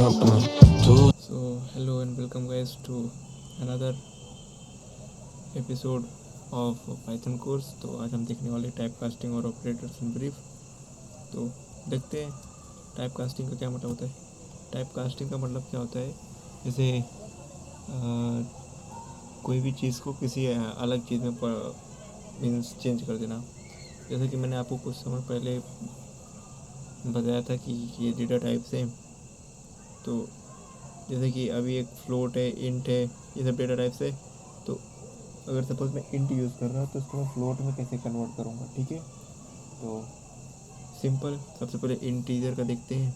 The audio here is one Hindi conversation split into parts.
So, hello and welcome guys to another episode of Python course. तो आज हम देखने वाले टाइप कास्टिंग और ऑपरेटर्स इन ब्रीफ। तो देखते हैं टाइप कास्टिंग का क्या मतलब होता है। टाइप कास्टिंग का मतलब क्या होता है, जैसे कोई भी चीज़ को किसी अलग चीज़ में मीन्स चेंज कर देना। जैसे कि मैंने आपको कुछ समय पहले बताया था कि ये डेटा टाइप्स हैं। तो जैसे कि अभी एक फ्लोट है, इंट है, ये सब डेटा टाइप्स है। तो अगर सपोज मैं इंट यूज़ कर रहा हूँ तो उसको मैं फ्लोट में कैसे कन्वर्ट करूँगा, ठीक है। तो सिंपल, सबसे पहले इंटीजर का देखते हैं।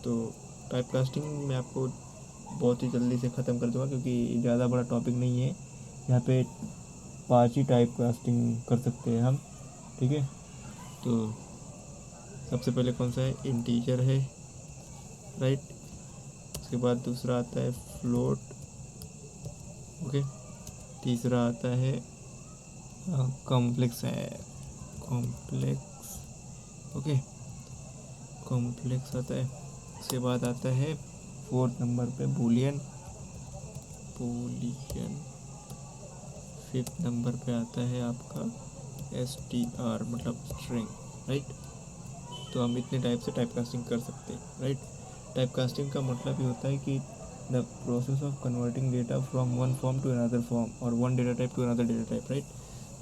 तो टाइप कास्टिंग मैं आपको बहुत ही जल्दी से ख़त्म कर दूँगा क्योंकि ज़्यादा बड़ा टॉपिक नहीं है। यहाँ पे 5 ही टाइप कास्टिंग कर सकते हैं हम, ठीक है। तो सबसे पहले कौन सा है, इंटीजर है, राइट। उसके बाद दूसरा आता है फ्लोट, ओके। तीसरा आता है कॉम्प्लेक्स है, कॉम्प्लेक्स, ओके, कॉम्प्लेक्स आता है। उसके बाद आता है फोर्थ नंबर पे बूलियन, बूलियन। फिफ्थ नंबर पे आता है आपका str मतलब स्ट्रिंग, राइट। तो हम इतने टाइप से टाइप कास्टिंग कर सकते हैं, राइट। टाइप कास्टिंग का मतलब ये होता है कि the process of converting data from one form to another form और one data type to another data type, right.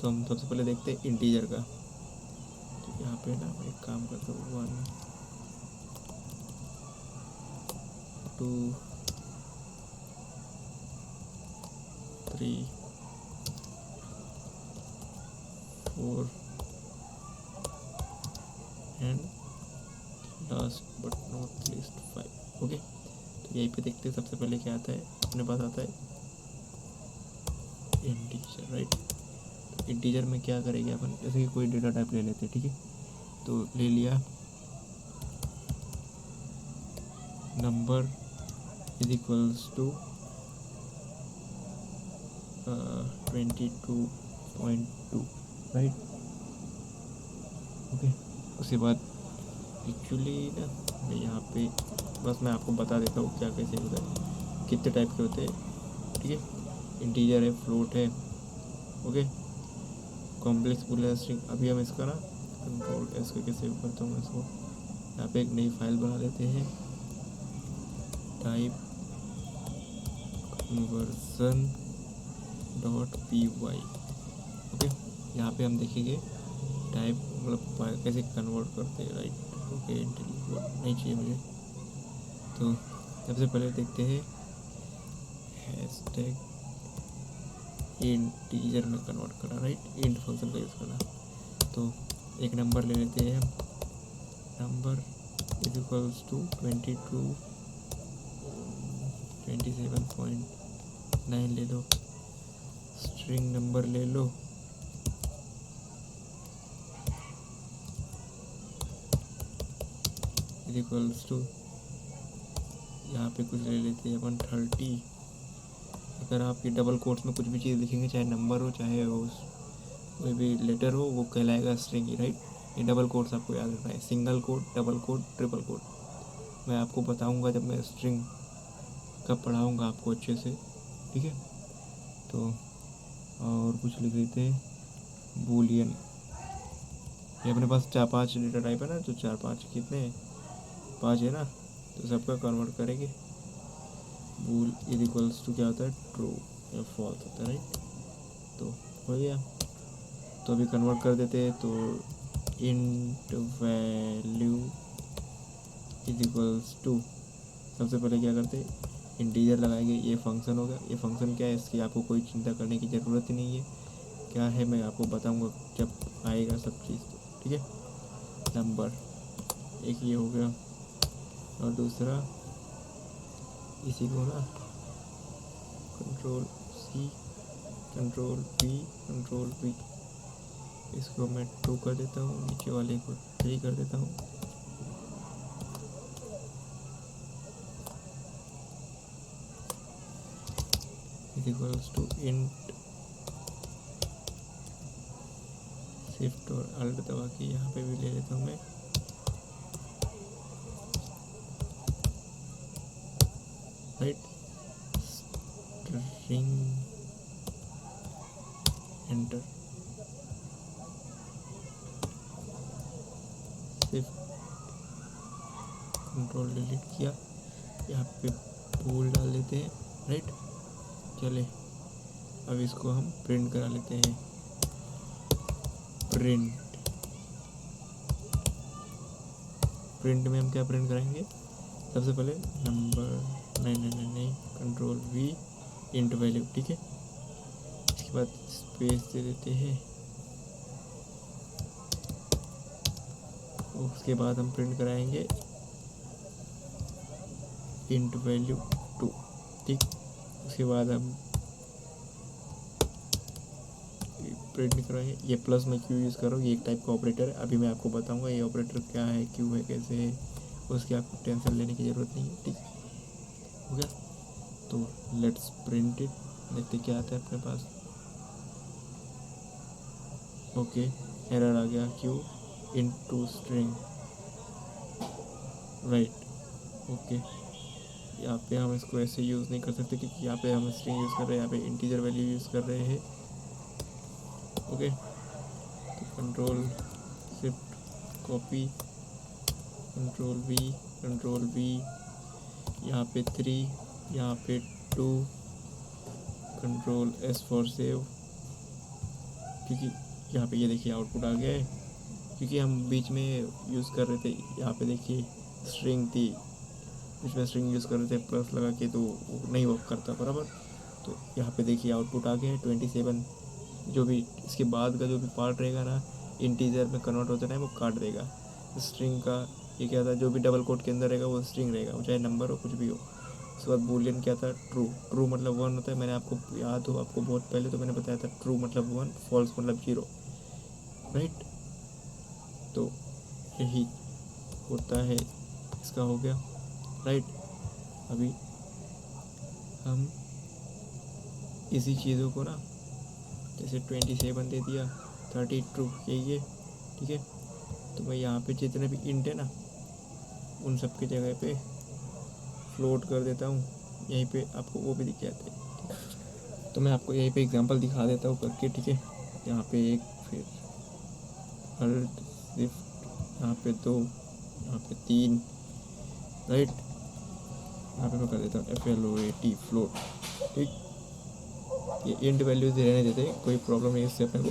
तो हम सबसे पहले देखते हैं इंटीजर का। तो यहाँ पे ना मैं एक काम करता हूँ, 1 2 3 4 and last but not least 5, okay. तो यहीं पे देखते हैं सबसे पहले क्या आता है, अपने पास आता है इंटीजर, राइट। इंटीजर में क्या करेंगे अपन, जैसे कि कोई डेटा टाइप ले लेते हैं, ठीक है। तो ले लिया, number is equals to 22.2, right, okay. उसके बाद एक्चुअली ना मैं यहाँ पे बस मैं आपको बता देता हूँ क्या कैसे होता है, कितने टाइप के होते हैं, ठीक है। इंटीजर है, फ्लोट है, ओके, कॉम्प्लेक्स बूलियन स्ट्रिंग। अभी हम इसका ना कंट्रोल एस करके सेव करता हूँ इसको। यहाँ पे एक नई फाइल बना लेते हैं, type conversion dot P Y, okay. यहाँ पे हम देखेंगे टाइप मतलब कैसे कन्वर्ट करते हैं, राइट, ओके। नहीं चाहिए मुझे। तो सबसे पहले देखते हैं हैशटैग इंटीजर में कन्वर्ट करना, राइट, इंट फंक्शन का यूज़ करना। तो एक नंबर ले लेते हैं हम, नंबर इज इक्वल्स टू 27.9 ले लो, स्ट्रिंग नंबर ले लो, इज इक्वल्स टू यहाँ पे कुछ ले लेते हैं अपन 30। अगर आपकी डबल कोट्स में कुछ भी चीज़ लिखेंगे, चाहे नंबर हो चाहे वो कोई भी लेटर हो, वो कहलाएगा स्ट्रिंग ही, राइट। ये डबल कोट्स आपको याद रखना है, single quote, double quote, triple quote. मैं आपको बताऊंगा जब मैं स्ट्रिंग का पढ़ाऊंगा आपको अच्छे से, ठीक है। तो और कुछ लिख लेते हैं बूलियन। ये अपने पास 4-5 डेटा टाइप है ना, तो 4-5 कितने हैं, 5 है ना। तो सबका कन्वर्ट करेंगे, बूल इज इक्वल्स टू क्या होता है, ट्रू या फॉल्स होता है, राइट। तो हो गया। तो अभी कन्वर्ट कर देते हैं। तो int value is equals to, सबसे पहले क्या करते हैं, इंटीजर लगाएंगे। ये फंक्शन होगा, ये फंक्शन क्या है इसकी आपको कोई चिंता करने की ज़रूरत ही नहीं है। क्या है मैं आपको बताऊंगा जब आएगा सब चीज़, तो ठीक है। नंबर एक ये हो गया, और दूसरा इसी को ना control C, control P, control P, इसको मैं 2 कर देता हूँ, नीचे वाले को 3 कर देता हूँ। Is equals to int shift और अल्ट दबा के यहाँ पे भी ले लेता हूँ मैं right, string enter, shift control delete किया, यहाँ पे पूल डाल देते हैं। राइट, चले अब इसको हम प्रिंट करा लेते हैं। प्रिंट में हम क्या प्रिंट कराएंगे, सबसे पहले नंबर, नहीं, कंट्रोल वी, इंट वैल्यू, ठीक है। इसके बाद स्पेस दे देते हैं, उसके बाद हम प्रिंट कराएंगे इंट वैल्यू 2, ठीक। उसके बाद हम प्रिंट कराएंगे, ये प्लस मैं क्यों यूज़ कर रहा हूँ, ये एक टाइप का ऑपरेटर है, अभी मैं आपको बताऊंगा ये ऑपरेटर क्या है, क्यों है, कैसे है, उसकी आपको टेंशन लेने की ज़रूरत नहीं है, ठीक हो गया। तो लेट्स प्रिंट इट, देखते क्या आता है अपने पास। ओके, एरर आ गया, क्यों, इनटू स्ट्रिंग, राइट, ओके। यहाँ पे हम इसको ऐसे यूज़ नहीं कर सकते क्योंकि यहाँ पे हम स्ट्रिंग यूज़ कर रहे हैं, यहाँ पे इंटीजर वैल्यू यूज़ कर रहे हैं। ओके, तो control shift copy, control we, यहाँ पे 3, यहाँ पे 2, कंट्रोल एस फॉर सेव, क्योंकि यहाँ पे ये देखिए आउटपुट आ गया है, क्योंकि हम बीच में यूज़ कर रहे थे, यहाँ पे देखिए स्ट्रिंग थी, बीच में स्ट्रिंग यूज़ कर रहे थे प्लस लगा के, तो वो नहीं वर्क करता बराबर। तो यहाँ पे देखिए आउटपुट आ गया है 27, जो भी इसके बाद का जो भी पार्ट रहेगा ना, इंटीजर में कन्वर्ट होता है वो काट देगा। स्ट्रिंग का ये क्या था, जो भी डबल कोट के अंदर रहेगा वो स्ट्रिंग रहेगा, वो चाहे नंबर हो कुछ भी हो। उसके बाद बूलियन क्या था, ट्रू मतलब 1 होता है, मैंने आपको याद हो, आपको बहुत पहले तो मैंने बताया था, ट्रू मतलब 1, फॉल्स मतलब 0, राइट। तो यही होता है, इसका हो गया, राइट। अभी हम इसी चीज़ों को ना, जैसे 27 दे दिया, 30 ट्रू, यही है, ठीक है। तो मैं यहाँ पे जितने भी इंट है ना, उन सब की जगह पे फ्लोट कर देता हूँ, यहीं पे आपको वो भी दिख जाते हैं। तो मैं आपको यहीं पे एग्जांपल दिखा देता हूँ करके, ठीक है। यहाँ पे एक, फिर अल्ट शिफ्ट, यहाँ पे 2, यहाँ पे 3, राइट। यहाँ पे मैं कर देता हूँ FLOAT, फ्लोट, ठीक। ये इंट वैल्यूज रहने देते हैं, कोई प्रॉब्लम नहीं इससे अपने को।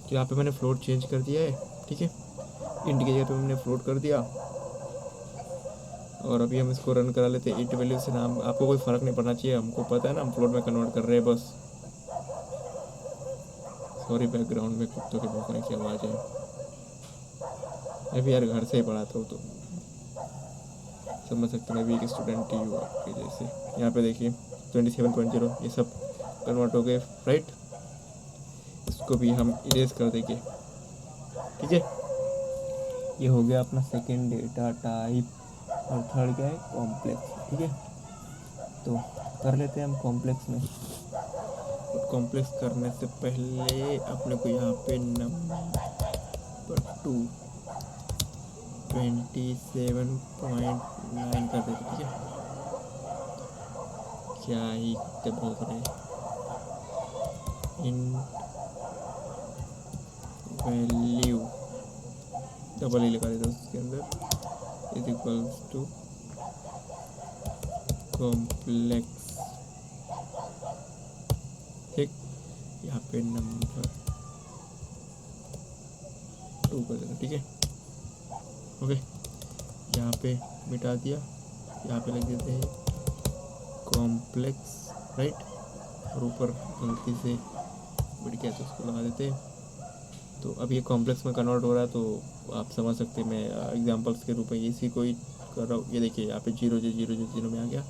तो यहाँ पे मैंने फ्लोट चेंज कर दिया है, ठीक है, इंट की जगह पे मैंने फ्लोट कर दिया। और अभी हम इसको रन करा लेते हैं इंट वैल्यू से, नाम आपको कोई फ़र्क नहीं पड़ना चाहिए, हमको पता है ना हम फ्लोट में कन्वर्ट कर रहे हैं बस। सॉरी बैकग्राउंड में कुत्तों के भौंकने की आवाज़ है, मैं भी यार घर से ही पढ़ाता हूँ तो समझ सकते, मैं भी एक स्टूडेंट ही हूँ आपके जैसे। यहाँ पे देखिए 27.0 ये सब कन्वर्ट हो गए, राइट। इसको भी हम इरेज कर देंगे, ठीक है। ये हो गया अपना सेकेंड डेटा टाइप, और थर्ड क्या है, कॉम्प्लेक्स, ठीक है। तो कर लेते हैं हम कॉम्प्लेक्स में। और कॉम्प्लेक्स करने से पहले अपने को यहाँ पे नंबर 2 27.9 कर देते, ठीक है। क्या ही बोल रहे, इन वैल्यू डबल ही लगा देता उसके अंदर, इज इक्वल्स टू कॉम्प्लेक्स, ठीक। यहाँ पे नंबर 2 कर देना, ठीक है, ओके। यहाँ पे मिटा दिया, यहाँ पे लग देते हैं कॉम्प्लेक्स, राइट। और ऊपर गलती से बढ़ गया तो उसको लगा देते हैं। तो अब ये कॉम्प्लेक्स में कन्वर्ट हो रहा है, तो आप समझ सकते हैं, मैं एग्जांपल्स के रूप में इसी को ही कर रहा हूँ। ये देखिए यहाँ पे 0 में आ गया,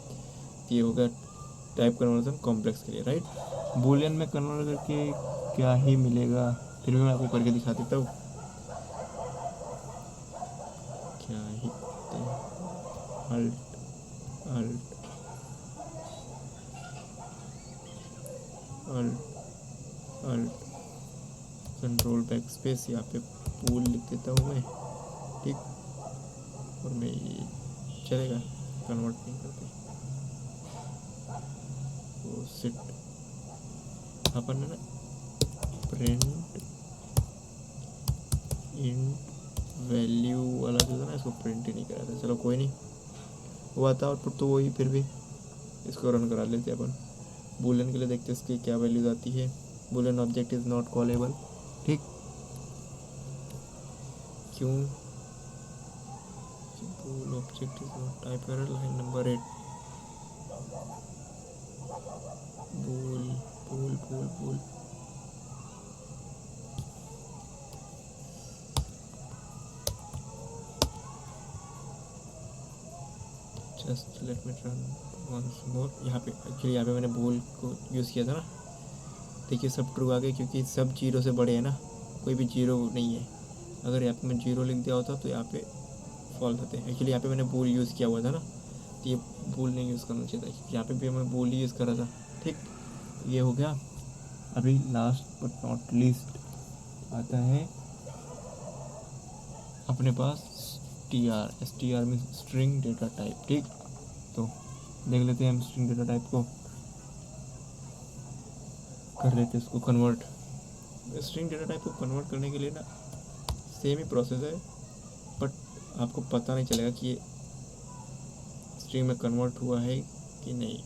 ये हो गया टाइप कन्वर्जन कॉम्प्लेक्स के लिए, राइट। बूलियन में कन्वर्ट करके क्या ही मिलेगा, फिर भी मैं आपको करके दिखा देता हूँ क्या ही। Alt alt alt alt control back space, यहाँ पे पूल लिख देता हूँ मैं, ठीक। और मैं ये चलेगा कन्वर्ट नहीं करते। वो सिट अपन है ना प्रिंट इन वैल्यू वाला जो था ना, इसको प्रिंट ही नहीं करा था। चलो कोई नहीं, हुआ था आउटपुट तो वही, फिर भी इसको रन करा लेते अपन। बूलियन के लिए देखते हैं इसकी क्या वैल्यूज आती है। Boolean object is not callable, ठीक। क्यों? Bool object is not type error, line number 8। Bool bool bool bool just let me run once more. यहाँ पे एक्चुअली यहाँ पे मैंने बूल को यूज़ किया था ना। देखिए सब ट्रू आ गए, क्योंकि सब जीरो से बड़े हैं ना, कोई भी जीरो नहीं है। अगर यहाँ पे मैं जीरो लिख दिया होता तो यहाँ पे फॉल्स होते हैं। एक्चुअली यहाँ पे मैंने बूल यूज़ किया हुआ था ना, तो ये बूल नहीं यूज़ करना चाहिए था। यहाँ पे भी मैं बूल यूज़ कर रहा था, ठीक। ये हो गया। अभी लास्ट बट नॉट लीस्ट आता है अपने पास str means string data type, ठीक। तो देख लेते हैं हम स्ट्रिंग डेटा टाइप को, कर लेते हैं इसको कन्वर्ट। स्ट्रिंग डेटा टाइप को कन्वर्ट करने के लिए ना सेम ही प्रोसेस है, बट आपको पता नहीं चलेगा कि ये स्ट्रिंग में कन्वर्ट हुआ है कि नहीं,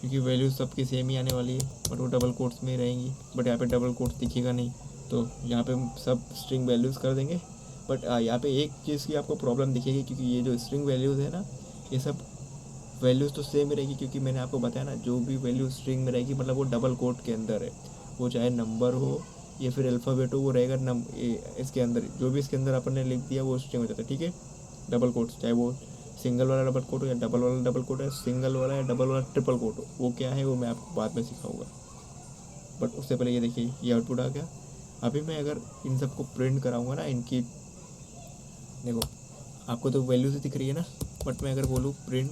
क्योंकि वैल्यूज सबकी सेम ही आने वाली है, बट वो डबल कोट्स में रहेंगी। बट यहाँ पे डबल कोट्स दिखेगा नहीं, तो यहाँ पे सब स्ट्रिंग वैल्यूज़ कर देंगे। बट यहाँ पे एक चीज़ की आपको प्रॉब्लम दिखेगी, क्योंकि ये जो स्ट्रिंग वैल्यूज़ है ना, ये सब वैल्यूज़ तो सेम ही रहेगी, क्योंकि मैंने आपको बताया ना जो भी वैल्यू स्ट्रिंग में रहेगी मतलब वो डबल कोट के अंदर है। वो चाहे नंबर हो या फिर अल्फ़ाबेट हो, वो रहेगा इसके अंदर, जो भी इसके अंदर अपन ने लिख दिया वो स्ट्रिंग हो जाता है, ठीक है। डबल कोट्स, चाहे वो सिंगल वाला डबल कोट हो या डबल वाला डबल कोट है, सिंगल वाला या डबल वाला ट्रिपल कोट हो, वो क्या है वो मैं आपको बाद में सिखाऊंगा। बट उससे पहले ये देखिए ये आउटपुट आ गया। अभी मैं अगर इन सबको प्रिंट कराऊंगा ना, इनकी देखो आपको तो वैल्यूज दिख रही है ना, बट मैं अगर बोलूँ प्रिंट,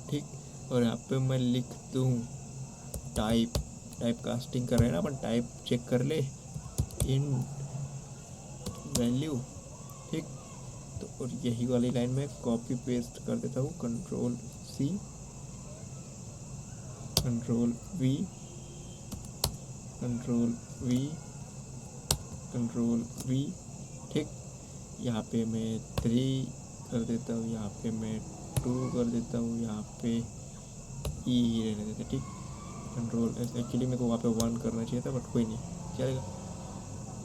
ठीक, और यहाँ पे मैं लिख दूँ टाइप कास्टिंग कर रहे हैं ना अपन, टाइप चेक कर ले इन वैल्यू, ठीक। तो और यही वाली लाइन में कॉपी पेस्ट कर देता हूँ, control C control V control V control V, ठीक। यहाँ पे मैं 3 कर देता हूँ, यहाँ पे मैं 2 कर देता हूँ, यहाँ पे ई ही रहने देते, ठीक। कंट्रोल एक्चुअली मेरे को वहाँ पे 1 करना चाहिए था, बट कोई नहीं चलेगा।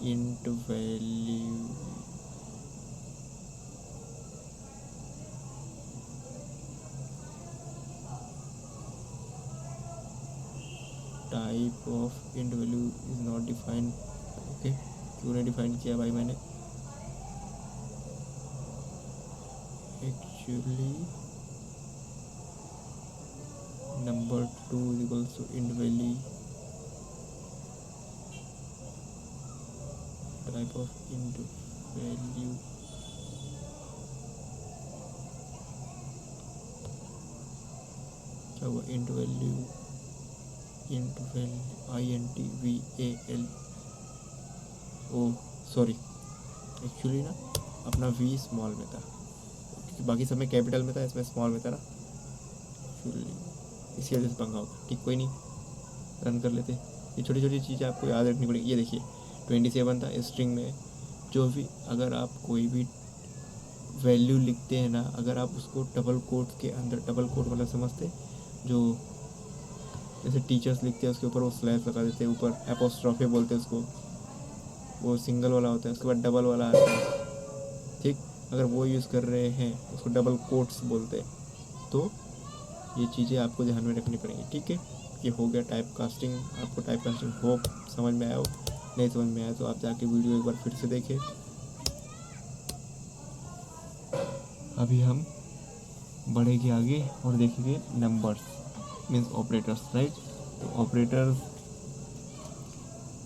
Int value type of int value is not defined, okay. क्यों नहीं डिफाइन किया भाई मैंने? Actually number 2 is equals to int value type of int value, क्या हुआ? Int value INTVAL, oh sorry, actually ना अपना V स्मॉल में था, क्योंकि बाकी सब में कैपिटल में था, इसमें स्मॉल में था ना, इसी वजह से पंगा होगा, ठीक। कोई नहीं, रन कर लेते। ये छोटी छोटी चीज़ें आपको याद रखनी पड़ेगी। ये देखिए 27 था स्ट्रिंग में, जो भी अगर आप कोई भी वैल्यू लिखते हैं ना, अगर आप उसको डबल कोट के अंदर, डबल कोट वाला समझते, जो जैसे टीचर्स लिखते हैं उसके ऊपर वो स्लैश लगा देते हैं, ऊपर एपोस्ट्रॉफी बोलते हैं उसको, वो सिंगल वाला होता है, उसके बाद डबल वाला आता है, ठीक। अगर वो यूज़ कर रहे हैं उसको डबल कोट्स बोलते हैं। तो ये चीज़ें आपको ध्यान में रखनी पड़ेंगी, ठीक है। ये हो गया टाइप कास्टिंग। आपको टाइप कास्टिंग होप समझ में आया हो, नहीं समझ में आया तो आप जाके वीडियो एक बार फिर से देखें। अभी हम बढ़ेंगे आगे और देखेंगे नंबर्स मीन्स ऑपरेटर्स, राइट। तो ऑपरेटर्स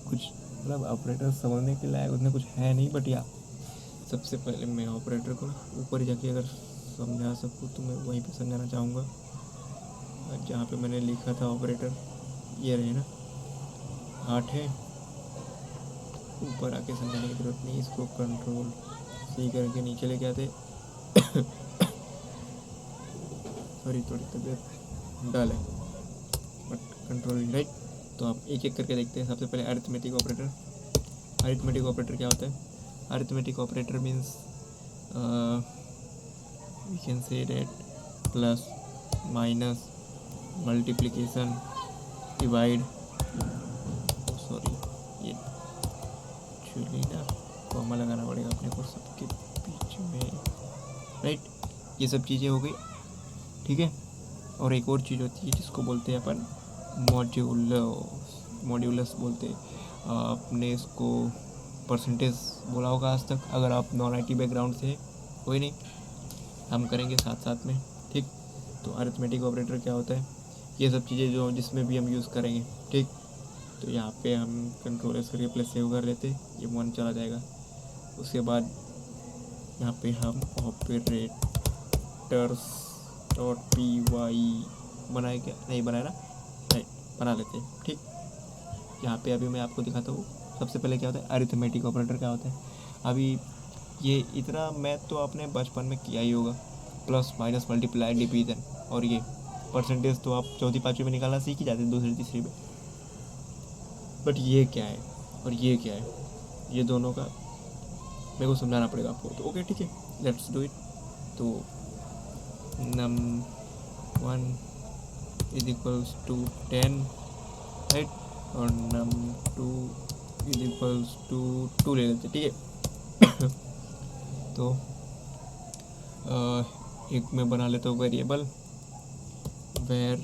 कुछ मतलब ऑपरेटर्स समझने के लायक उतना कुछ है नहीं, बट या सबसे पहले मैं ऑपरेटर को ऊपर जाके अगर समझा सकूँ तो मैं वहीं पे समझाना चाहूँगा, जहाँ पे मैंने लिखा था ऑपरेटर, ये रहे ना 8 है, ऊपर आके समझाने की जरूरत नहीं। इसको कंट्रोल सही करके नीचे लेके आते। सॉरी, थोड़ी तबीयत डल है, बट कंट्रोल राइट। तो आप एक एक करके देखते हैं। सबसे पहले अरिथमेटिक ऑपरेटर। अरिथमेटिक ऑपरेटर क्या होता है? Arithmetic operator means we can say that plus, minus, multiplication, divide, sorry ये एक्चुअली ना कॉमा लगाना पड़ेगा अपने को सबके बीच में, राइट। ये सब चीज़ें हो गई, ठीक है। और एक और चीज़ होती है जिसको बोलते हैं अपन मॉड्यूलस बोलते हैं। आपने इसको परसेंटेज बोला होगा आज तक, अगर आप नॉन IT बैकग्राउंड से, कोई नहीं, हम करेंगे साथ साथ में, ठीक। तो अरिथमेटिक ऑपरेटर क्या होता है? ये सब चीज़ें जो जिसमें भी हम यूज़ करेंगे, ठीक। तो यहाँ पे हम कंट्रोल एस करके प्लस सेव कर लेते, ये 1 चला जाएगा। उसके बाद यहाँ पे हम ऑपरेटर्स डॉट py बनाए, क्या नहीं बनाया ना, नहीं बना लेते हैं, ठीक। यहाँ पे अभी मैं आपको दिखाता हूँ। सबसे पहले क्या होता है? अरिथमेटिक ऑपरेटर क्या होता है? अभी ये इतना मैथ तो आपने बचपन में किया ही होगा, प्लस माइनस मल्टीप्लाई डिवीजन, और ये परसेंटेज तो आप चौथी पाँचवीं में निकालना सीख ही जाते हैं, दूसरी तीसरी में। बट ये क्या है और ये क्या है, ये दोनों का मेरे को समझाना पड़ेगा आपको। तो ओके, ठीक है, लेट्स डू इट। तो num1 is equals to 10, right, और num2 इज इक्वल्स टू 2 ले लेते, ठीक है। तो एक मैं बना लेता हूँ variable var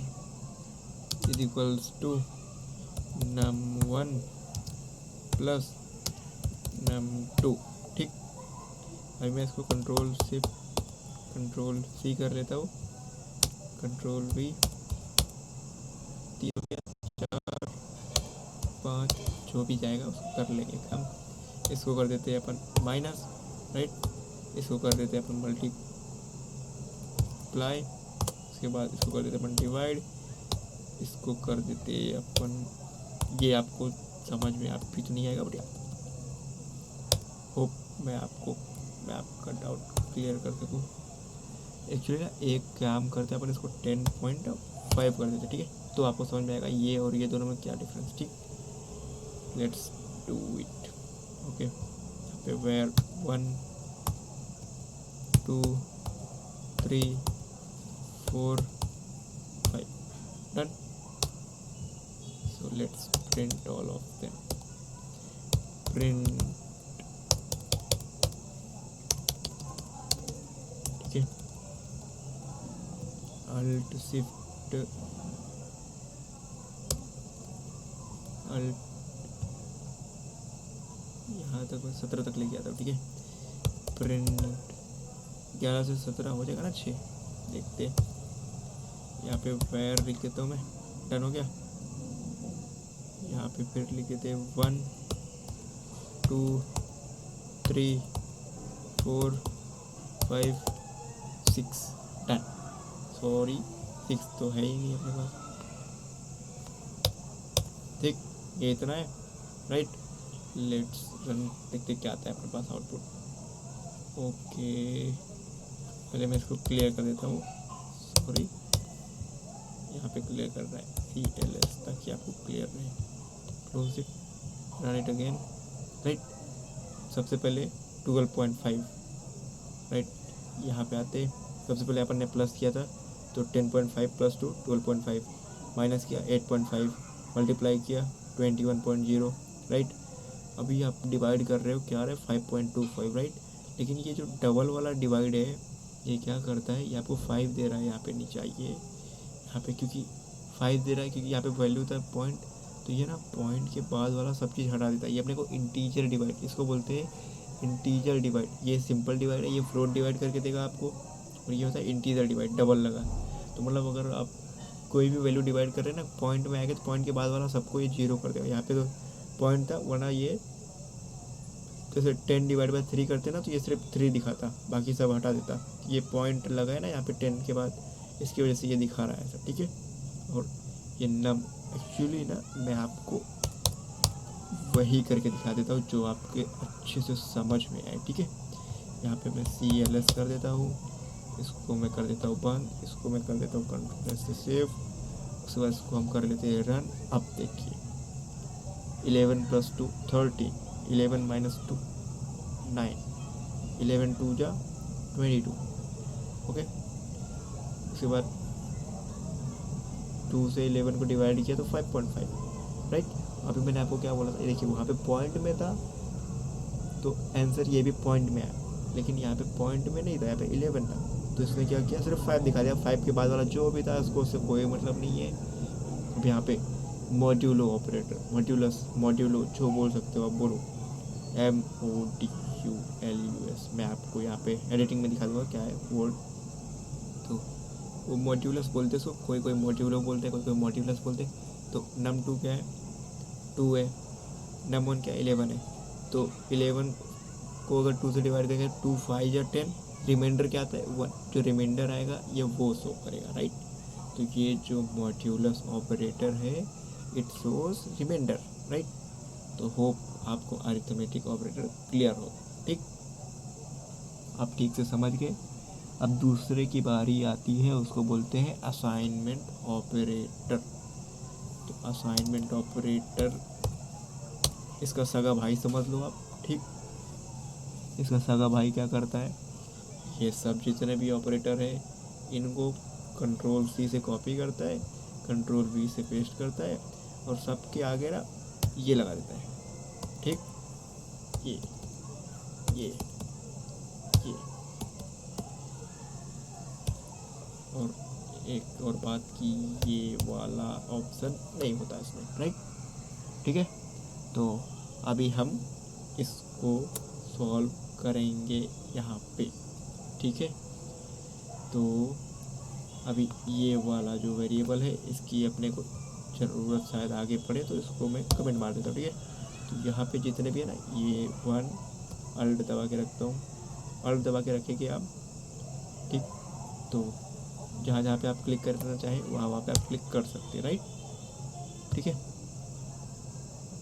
is equals to num1 plus num2, ठीक। अभी मैं इसको कंट्रोल C कर लेता हूँ, कंट्रोल V, 3 हो गया, 4 5 जो भी जाएगा उसको कर लेंगे काम। इसको कर देते हैं अपन माइनस, राइट, इसको कर देते हैं अपन मल्टीप्लाई, उसके बाद इसको कर देते हैं अपन डिवाइड, इसको कर देते हैं अपन, ये आपको समझ में आप भी तो नहीं आएगा, बढ़िया, होप मैं आपका डाउट क्लियर कर सकूँ। एक्चुअली ना एक काम करते हैं अपन, इसको 10.5 कर देते, ठीक है। तो आपको समझ में आएगा ये और ये दोनों में क्या डिफरेंस, ठीक। Let's do it, okay. यहाँ पे var 1 2 3 4 5 done. So let's print all of them, print, ठीक है। अल्ट शिफ्ट अल्ट, यहाँ तक मैं 17 तक लेके आता हूँ, ठीक है। प्रिंट 11 से 17 हो जाएगा ना, 6, देखते हैं। यहाँ पे वेर लिख देता हूँ मैं, डन हो गया। यहाँ पे फिर लिख देते हैं 1 2 3 4 5 6 डन। सॉरी 6 तो है ही नहीं अपने पास, ठीक, ये इतना है, राइट। लेट्स रन, देखते क्या आता है अपने पास आउटपुट। ओके, पहले मैं इसको क्लियर कर देता हूँ, सॉरी यहाँ पे क्लियर कर रहा है CLS ताकि आपको क्लियर रहे। Close it, run it again, right. सबसे पहले 12.5, राइट, यहाँ पे आते, सबसे पहले अपन ने प्लस किया था, तो 10.5 प्लस 2 12.5, माइनस किया 8.5, मल्टीप्लाई किया 21.0, राइट। अभी आप डिवाइड कर रहे हो, क्या आ रहा है 5.25, राइट। लेकिन ये जो डबल वाला डिवाइड है, ये क्या करता है, ये आपको 5 दे रहा है यहाँ पे नीचे आइए, यहाँ पे क्योंकि 5 दे रहा है, क्योंकि यहाँ पे वैल्यू था पॉइंट, तो ये ना पॉइंट के बाद वाला सब चीज़ हटा देता है। ये अपने को इंटीजर डिवाइड, इसको बोलते हैं इंटीजर डिवाइड। ये सिंपल डिवाइड है, ये फ्लोट डिवाइड करके देगा आपको, और ये होता है इंटीजर डिवाइड, डबल लगा। तो मतलब अगर आप कोई भी वैल्यू डिवाइड कर रहे हैं ना, पॉइंट में आएगा तो पॉइंट के बाद वाला सबको ये 0 कर देगा। यहाँ पे तो पॉइंट था, वरना ये जैसे 10 डिवाइड बाई 3 करते ना, तो ये सिर्फ 3 दिखाता, बाकी सब हटा देता। ये पॉइंट लगा है ना यहाँ पे 10 के बाद, इसकी वजह से ये दिखा रहा है सब, ठीक है। और ये नम, एक्चुअली ना मैं आपको वही करके दिखा देता हूँ जो आपके अच्छे से समझ में आए, ठीक है। यहाँ पे मैं CLS कर देता हूँ, इसको मैं कर देता हूँ बंद, इसको मैं कर देता हूँ कंट्रोल से सेव। उसके बाद इसको हम कर लेते हैं रन। अब देखिए 11 + 2 13, 11 - 2 9, 11 2 जा 22। ओके, उसके बाद 2 से 11 को डिवाइड किया तो 5.5, राइट। अभी मैंने आपको क्या बोला था, ये देखिए वहाँ पे पॉइंट में था तो आंसर ये भी पॉइंट में आया, लेकिन यहाँ पे पॉइंट में नहीं था, यहाँ पे 11 था, तो इसने क्या किया, सिर्फ 5 दिखा दिया। 5 के बाद वाला जो भी था उसको उससे कोई मतलब नहीं है। अब यहाँ पे मॉड्यूलो ऑपरेटर, मॉड्यूलो जो बोल सकते हो आप, बोलो MODULUS। मैं आपको यहाँ पे एडिटिंग में दिखा दूँगा क्या है वर्ड। तो वो मॉड्यूलस बोलते सो, कोई कोई मॉड्यूलो बोलते हैं, कोई कोई मॉड्यूलस बोलते हैं। तो num2 क्या है, 2 है। num1 क्या है, 11 है। तो 11 को अगर 2 से डिवाइड करेंगे 2 5 या 10, रिमाइंडर क्या आता है 1, जो रिमाइंडर आएगा ये वो शो करेगा, राइट। तो ये जो मॉड्यूलस ऑपरेटर है इट शोज रिमाइंडर, राइट। तो होप आपको अरिथमेटिक ऑपरेटर क्लियर हो, ठीक, आप ठीक से समझ गए। अब दूसरे की बारी आती है, उसको बोलते हैं असाइनमेंट ऑपरेटर। तो असाइनमेंट ऑपरेटर इसका सगा भाई समझ लो आप, ठीक। इसका सगा भाई क्या करता है, ये सब जितने भी ऑपरेटर है इनको Ctrl+C से कॉपी करता है, Ctrl+V से पेस्ट करता है, और सबके आगे ना ये लगा देता है, ठीक। ये ये ये और एक और बात की, ये वाला ऑप्शन नहीं होता इसमें, राइट, ठीक है। तो अभी हम इसको सॉल्व करेंगे यहाँ पे, ठीक है। तो अभी ये वाला जो वेरिएबल है इसकी अपने को ज़रूरत शायद आगे पड़े, तो इसको मैं कमेंट मार देता हूँ, ठीक है। तो यहाँ पे जितने भी है ना, ये 1 अल्ट दबा के रखता हूँ, अल्ट दबा के रखेंगे आप, ठीक। तो जहाँ जहाँ पे आप क्लिक करना चाहें वहाँ वहाँ पे आप क्लिक कर सकते हैं, राइट, ठीक है।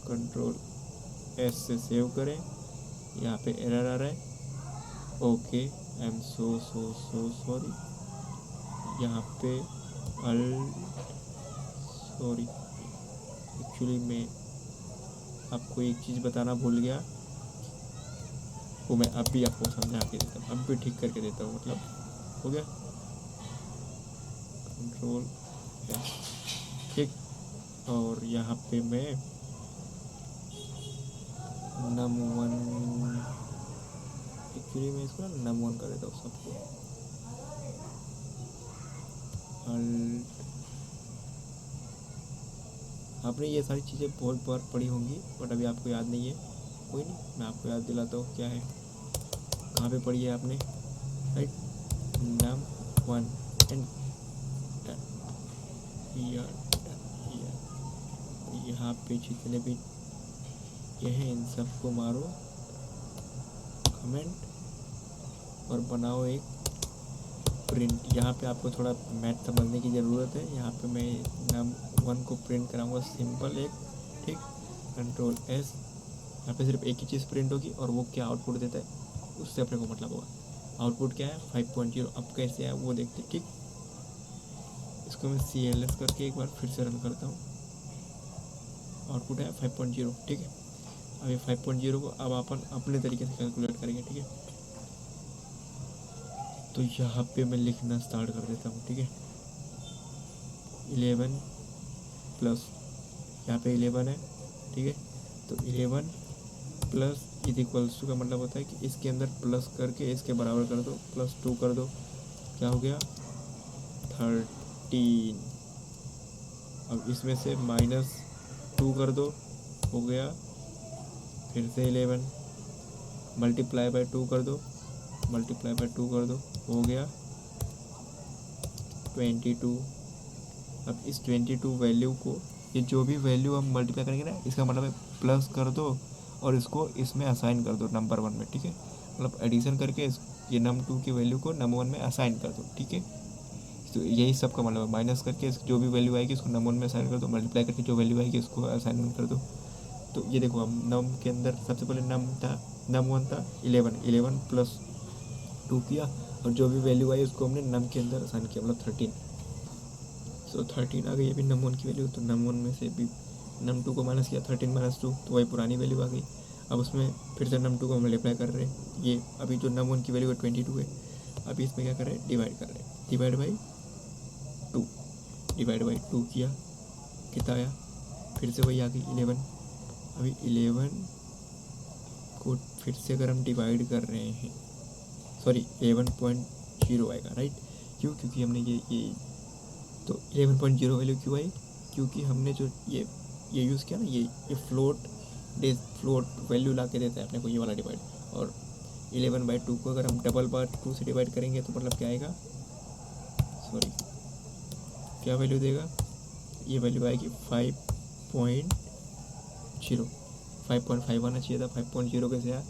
Ctrl+S से सेव करें। यहाँ पे एरर आ रहा है, okay, I am so sorry. यहाँ पे सॉरी, एक्चुअली मैं आपको एक चीज़ बताना भूल गया, वो मैं अब भी आपको समझा के देता हूँ, अब भी ठीक करके देता हूँ, मतलब हो गया। Ctrl+S, ठीक। और यहाँ पे मैं num1, एक्चुअली मैं इसको num1 कर देता हूँ सबको, आपने ये सारी चीज़ें बहुत बार पढ़ी होंगी बट अभी आपको याद नहीं है, कोई नहीं, मैं आपको याद दिलाता हूँ क्या है, कहाँ पे पढ़ी है आपने, राइट। num1 एंड यहाँ पे जितने भी ये हैं इन सबको मारो कमेंट और बनाओ एक प्रिंट। यहाँ पे आपको थोड़ा मैथ समझने की ज़रूरत है। यहाँ पे मैं num1 को प्रिंट कराऊंगा सिंपल एक, ठीक। Ctrl+S, यहाँ पे सिर्फ एक ही चीज़ प्रिंट होगी और वो क्या आउटपुट देता है उससे अपने को मतलब होगा। आउटपुट क्या है 5.0, अब कैसे है वो देखते, ठीक। इसको मैं CLS करके एक बार फिर से रन करता हूँ, आउटपुट है 5.0, ठीक है। अभी 5.0 को अब अपन अपने तरीके से कैलकुलेट करेंगे, ठीक है। तो यहाँ पे मैं लिखना स्टार्ट कर देता हूँ, ठीक है। 11 प्लस, यहाँ पे 11 है, ठीक है। तो 11 प्लस इज इक्वल्स टू का मतलब होता है कि इसके अंदर प्लस करके इसके बराबर कर दो, +2 कर दो, क्या हो गया 13। अब इसमें से -2 कर दो, हो गया फिर से 11, मल्टीप्लाई बाय 2 कर दो, मल्टीप्लाई बाय 2 कर दो, हो गया 22। अब इस 22 वैल्यू को, ये जो भी वैल्यू हम मल्टीप्लाई करेंगे ना, इसका मतलब है प्लस कर दो और इसको इसमें असाइन कर दो नंबर 1 में, ठीक है। मतलब एडिशन करके ये num2 की वैल्यू को num1 में असाइन कर दो, ठीक है। तो यही सब का मतलब है, माइनस करके जो भी वैल्यू आएगी इसको num1 में असाइन कर दो, मल्टीप्लाई करके जो वैल्यू आएगी इसको असाइनमेंट कर दो। तो ये देखो, हम नम के अंदर सबसे पहले num1 था 11 11 प्लस 2 किया और जो भी वैल्यू आई उसको हमने नम के अंदर असाइन किया, मतलब 13। सो 13 आ गई अभी नम 1 की वैल्यू। तो नम 1 में से भी नम 2 को माइनस किया, 13 माइनस 2, तो वही पुरानी वैल्यू आ गई। अब उसमें फिर से नम 2 को हम मल्टीप्लाई कर रहे हैं। ये अभी जो नम 1 की वैल्यू है 22 है, अभी इसमें क्या कर रहे हैं, डिवाइड कर रहे हैं। डिवाइड बाई 2, डिवाइड बाई 2 किया, कितना आया, फिर से वही आ गई 11। अभी 11 को फिर से अगर हम डिवाइड कर रहे हैं, सॉरी 11.0 आएगा, राइट। क्यों, क्योंकि हमने ये तो 11.0 वैल्यू क्यों आई, क्योंकि हमने जो ये यूज़ किया ना, ये फ्लोट वैल्यू ला के देता है अपने को, ये वाला डिवाइड। और 11/2 को अगर हम डबल बार 2 से डिवाइड करेंगे तो मतलब क्या आएगा, सॉरी क्या वैल्यू देगा, ये वैल्यू आएगी 5.0। 5.5 आना चाहिए था, 5.0 कैसे आया,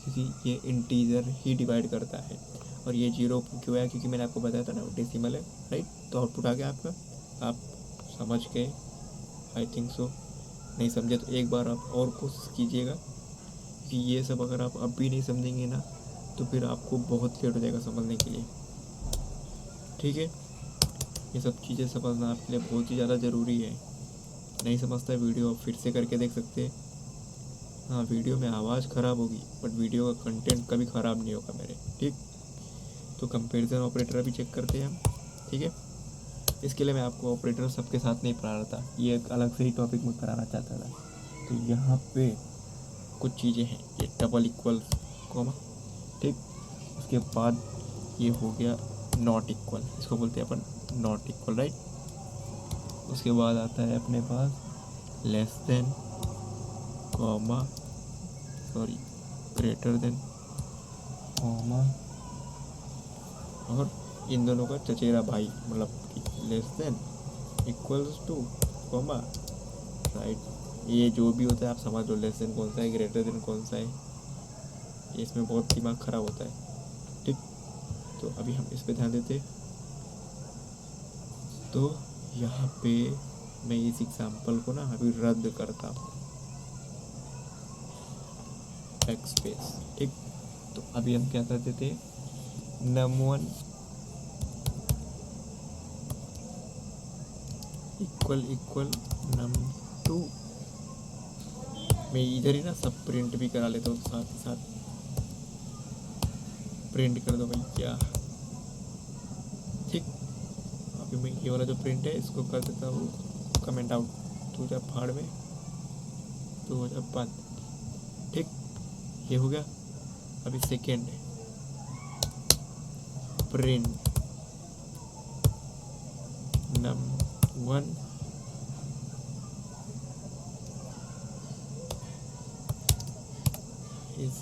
क्योंकि ये इंटीजर ही डिवाइड करता है। और ये 0 क्यों आया, क्योंकि मैंने आपको बताया था ना डेसिमल है, राइट। तो आउटपुट आ गया आपका, आप समझ गए, आई थिंक सो। नहीं समझे तो एक बार आप और कोशिश कीजिएगा, कि ये सब अगर आप अब भी नहीं समझेंगे ना तो फिर आपको बहुत लेट हो जाएगा समझने के लिए, ठीक है। ये सब चीज़ें समझना आपके लिए बहुत ही ज़्यादा ज़रूरी है। नहीं समझता वीडियो आप फिर से करके देख सकते हैं। हाँ, वीडियो में आवाज़ ख़राब होगी बट वीडियो का कंटेंट कभी ख़राब नहीं होगा मेरे, ठीक। तो कंपैरिजन ऑपरेटर अभी चेक करते हैं हम, ठीक है। इसके लिए मैं आपको ऑपरेटर सबके साथ नहीं पढ़ा रहा था, ये एक अलग से ही टॉपिक में कराना चाहता था। तो यहाँ पे कुछ चीज़ें हैं, ये डबल इक्वल कॉमा, ठीक। उसके बाद ये हो गया नॉट इक्वल, इसको बोलते हैं अपन नॉट इक्वल, राइट। उसके बाद आता है अपने पास less than comma, sorry greater than comma, और इन दोनों का चचेरा भाई, मतलब less than, equals to, comma, right. ये जो भी होता है आप समझ लो, लेस देन कौन सा है, ग्रेटर देन कौन सा है, ये इसमें बहुत दिमाग ख़राब होता है, ठीक। तो अभी हम इस पे ध्यान देते। तो यहाँ पे मैं इस एग्जाम्पल को ना अभी रद्द करता हूँ, बैक स्पेस, ठीक। तो अभी हम क्या करते थे, num1 इक्वल num2, मैं इधर ही ना सब प्रिंट भी करा लेता हूँ, साथ ही साथ प्रिंट कर दो भैया, ठीक। अभी मैं ये वाला जो प्रिंट है इसको कर देता हूँ कमेंट आउट, तो जब फाड़ में तो हो जाए बंद, ठीक। ये हो गया। अभी second print num1 is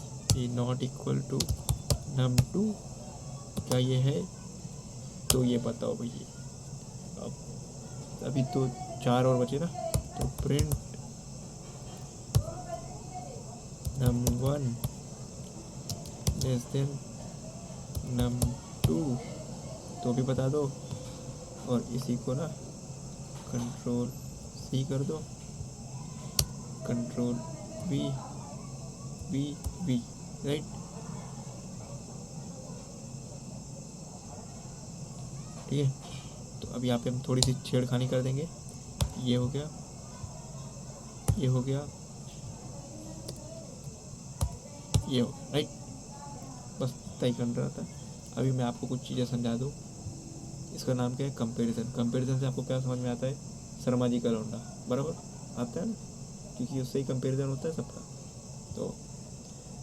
not equal to num2, क्या ये है, तो ये बताओ भैया। अब अभी तो 4 और बचे ना, तो print num1 less than num2, तो भी बता दो। और इसी को ना कंट्रोल C कर दो, कंट्रोल V, राइट। ठीक है। तो अब यहाँ पे हम थोड़ी सी छेड़खानी कर देंगे, ये हो गया, ये हो गया, ये हो गया, राइट। बस तय कर रहा था। अभी मैं आपको कुछ चीज़ें समझा दूँ। इसका नाम क्या है, कंपैरिजन। कंपैरिजन से आपको क्या समझ में आता है, शर्मा जी का लौंडा, बराबर आता है ना, क्योंकि उससे ही कंपैरिजन होता है सबका। तो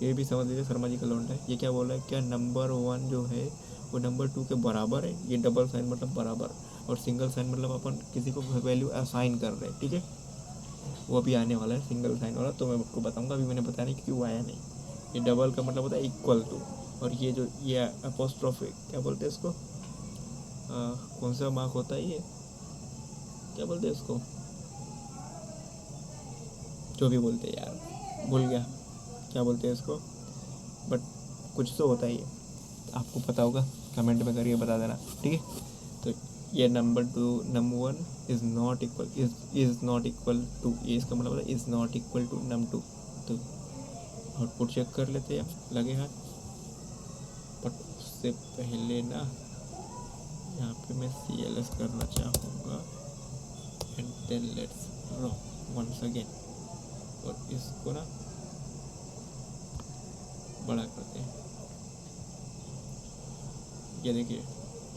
ये भी समझ लीजिए शर्मा जी का लौंडा है। ये क्या बोल रहा है, क्या नंबर 1 जो है वो नंबर 2 के बराबर है। ये डबल साइन मतलब बराबर, और सिंगल साइन मतलब अपन किसी को वैल्यू असाइन कर रहे हैं, ठीक है। वो अभी आने वाला है सिंगल साइन वाला, तो मैं आपको बताऊंगा, अभी मैंने बताया नहीं क्योंकि वो आया नहीं। ये डबल का मतलब होता है इक्वल टू, और ये जो ये अपोस्ट्रोफी क्या बोलते हैं इसको, कौन सा मार्क होता है ये, क्या बोलते हैं इसको, जो भी बोलते हैं यार, भूल गया क्या बोलते हैं इसको, बट कुछ तो होता है ये, आपको पता होगा कमेंट में करके बता देना, ठीक है। तो ये num1 is not equal to, ये इसका मतलब है is not equal to num2। तो आउटपुट चेक कर लेते हैं, लगे हाथ, बट उससे पहले ना यहाँ पे मैं CLS करना चाहूँगा and then let's run once again, और इसको ना बड़ा करते हैं। ये देखिए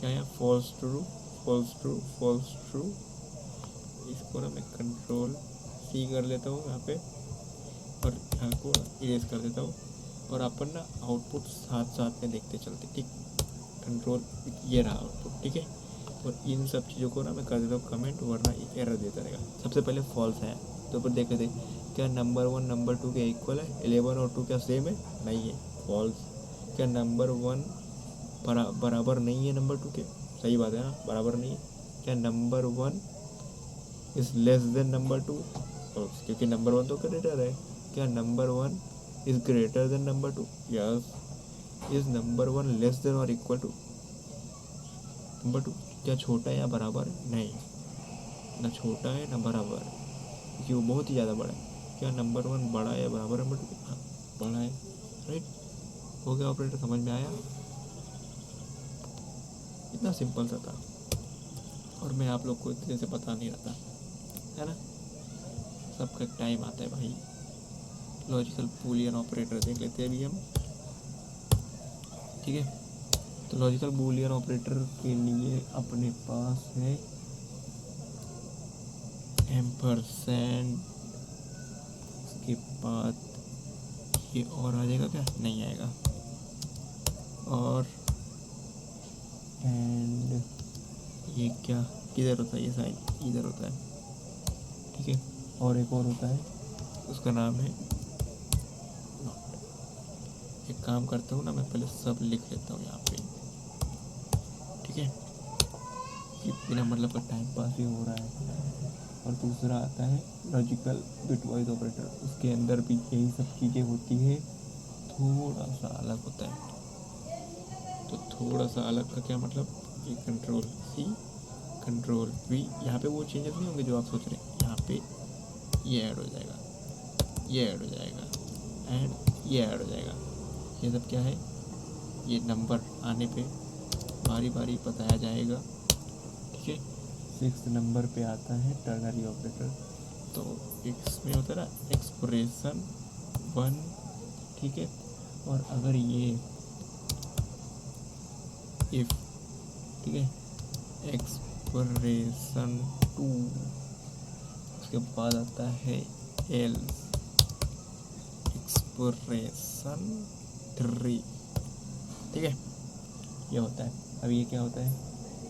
क्या है, false true false true false true. इसको ना मैं Ctrl+C कर लेता हूँ यहाँ पे, और यहाँ को इरेज कर देता हूँ, और अपन ना आउटपुट साथ साथ में देखते चलते, ठीक। कंट्रोल, ये रहा आउटपुट, ठीक है। और इन सब चीज़ों को ना मैं कर देता हूँ कमेंट, वरना एरर देता रहेगा। सबसे पहले फॉल्स है तो ऊपर देख लेते क्या नंबर 1 नंबर 2 के इक्वल है, 11 और 2 क्या सेम है, नहीं है, फॉल्स। क्या नंबर 1 बराबर नहीं है नंबर 2 के, सही बात है ना, बराबर नहीं है। क्या number 1 is less than number 2, false, क्योंकि नंबर 1 तो ग्रेटर है। क्या number 1 is greater than number 2, yes. Is number 1 less than और इक्वल टू नंबर 2, क्या छोटा है या बराबर है, नहीं, ना छोटा है ना बराबर है, क्योंकि वो बहुत ही ज़्यादा बड़ा है। क्या नंबर 1 बड़ा है या बराबर है नंबर 2 के, हाँ बड़ा है, राइट। हो गया ऑपरेटर, समझ में आया, इतना सिंपल सा था, और मैं आप लोग को इतने से बता नहीं रहा था, है ना। सबका टाइम आता है भाई। लॉजिकल बूलियन ऑपरेटर देख लेते हैं अभी हम, ठीक है। तो लॉजिकल बूलियन ऑपरेटर के लिए अपने पास है एम्परसेंड, उसके बाद ये और आ जाएगा क्या, नहीं आएगा, और एंड ये क्या किधर होता है, ये साइन इधर होता है, ठीक है। और एक और होता है, उसका नाम है नॉट। एक काम करता हूँ ना, मैं पहले सब लिख लेता हूँ यहाँ पे, ठीक है, कि बिना मतलब का टाइम पास भी हो रहा है। और दूसरा आता है लॉजिकल बिटवाइज ऑपरेटर, उसके अंदर भी यही सब चीज़ें होती है, थोड़ा सा अलग होता है। तो थोड़ा सा अलग का क्या मतलब, ये Ctrl+C Ctrl+V, यहाँ पे वो चेंजेस नहीं होंगे जो आप सोच रहे हैं, यहाँ पे ये ऐड हो जाएगा, ये ऐड हो जाएगा, एंड ये ऐड हो जाएगा। ये सब क्या है, ये नंबर आने पे बारी बारी बताया जाएगा, ठीक है। 6 नंबर पे आता है टर्नरी ऑपरेटर, तो इसमें होता है ना एक्सप्रेशन 1, ठीक है। और अगर ये इफ, ठीक है, एक्सप्रेशन 2, उसके बाद आता है एल्स, एक्सप्रेशन 3, ठीक है, ये होता है। अब ये क्या होता है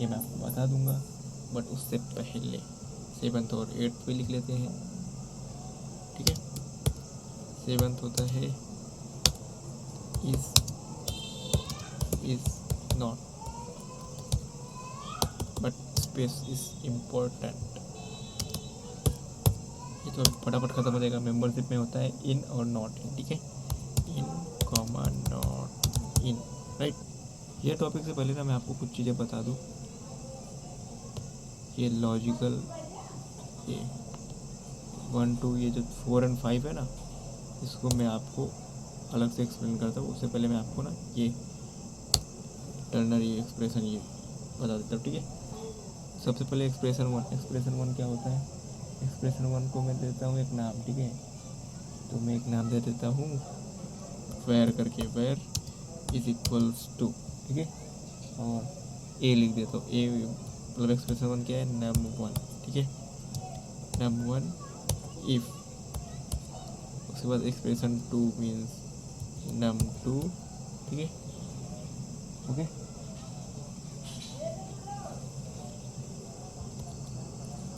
ये मैं आपको बता दूंगा, बट उससे पहले 7th और 8th पे लिख लेते हैं, ठीक है। 7th होता है is not, but space is important. ये तो फटाफट खत्म हो जाएगा। मेंबरशिप में होता है इन और नॉट इन, ठीक है, इन कॉमा नॉट इन, राइट। ये टॉपिक से पहले ना मैं आपको कुछ चीज़ें बता दूँ। ये लॉजिकल, ये 1 2, ये जो 4 और 5 है ना, इसको मैं आपको अलग से एक्सप्लेन करता हूँ। उससे पहले मैं आपको ना ये टर्नरी एक्सप्रेशन ये बता देता हूँ, ठीक है। सबसे पहले एक्सप्रेशन 1 क्या होता है, एक्सप्रेशन 1 को मैं देता हूँ एक नाम, ठीक है। तो मैं एक नाम दे देता हूँ वेर करके, वेर इज इक्वल्स टू, ठीक है, और ए लिख देता हूँ। ए मतलब एक्सप्रेशन 1 क्या है, num1, ठीक है, num1 इफ, उसके बाद एक्सप्रेशन 2 मीन्स num2, ठीक है, ओके।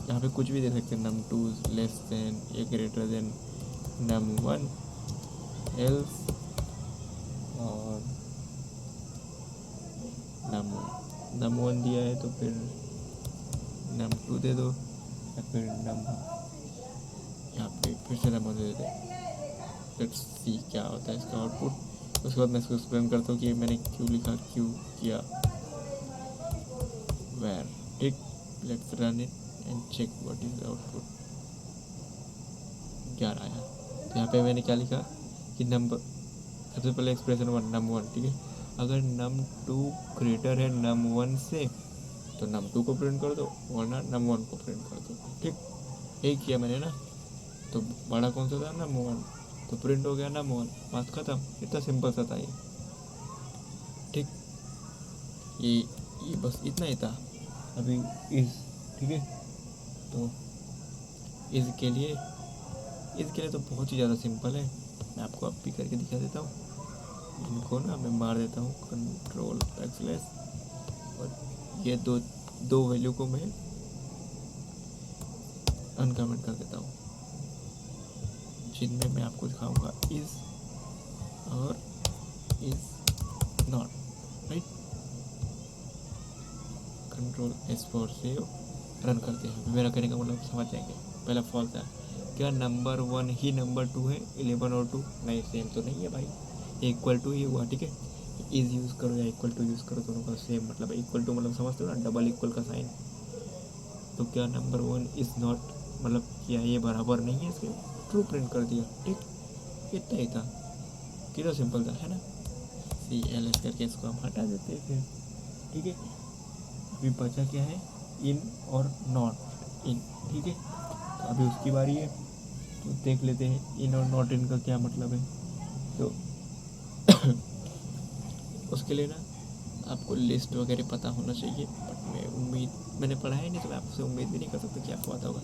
यहाँ पे कुछ भी दे सकते हैं, num2 लेस देन या ग्रेटर देन num1 एल्स, और num1 दिया है तो फिर num2 दे दो, या फिर यहाँ पे फिर से num1 they they. Let's see क्या होता है इसका आउटपुट। उसके बाद मैं इसको एक्सप्लेन करता हूँ कि मैंने क्यों लिखा, क्यों किया, वेर, ठीक। Let's run it and check what is output. 11 आया। तो यहाँ पे मैंने क्या लिखा कि नंबर, सबसे पहले एक्सप्रेशन 1 num1, ठीक है। अगर num2 ग्रेटर है num1 से तो num2 को प्रिंट कर दो, वरना num1 को प्रिंट कर दो। ठीक, यही किया मैंने ना। तो बड़ा कौन सा था, num1, तो प्रिंट हो गया num1, बात खत्म। इतना सिंपल सा था ये। ठीक, ये बस इतना ही था। अभी इस, ठीक है, तो इसके लिए तो बहुत ही ज़्यादा सिंपल है। मैं आपको अब भी करके दिखा देता हूँ। इनको ना मैं मार देता हूँ कंट्रोल बैकस्लैश, और ये दो वैल्यू को मैं अनकमेंट कर देता हूँ, जिनमें मैं आपको दिखाऊंगा इज और is not, right. Control S4 से रन करते हैं। मेरा कहने का मतलब समझ जाएंगे। पहला फॉल्स है, क्या नंबर 1 ही नंबर 2 है, 11 और 2 नहीं, सेम तो नहीं है भाई, इक्वल टू ही हुआ। ठीक है, इज यूज़ करो या इक्वल टू यूज़ करो, दोनों का सेम मतलब है। इक्वल टू मतलब समझते हो ना, डबल इक्वल का साइन। तो क्या नंबर 1 इज़ नॉट मतलब क्या ये बराबर नहीं है इसके, ट्रू प्रिंट कर दिया। ठीक, इतना ही था, कितना सिंपल था, है ना। CLS करके इसको हम हटा देते हैं फिर। ठीक है, अभी बचा क्या है, इन और नॉट इन। ठीक है, तो अभी उसकी बारी है, तो देख लेते हैं इन और नॉट इन का क्या मतलब है। तो उसके लिए ना आपको लिस्ट वगैरह पता होना चाहिए, बट मैंने पढ़ा है नहीं, तो मैं आपसे उम्मीद भी नहीं कर सकता कि आपको आता होगा।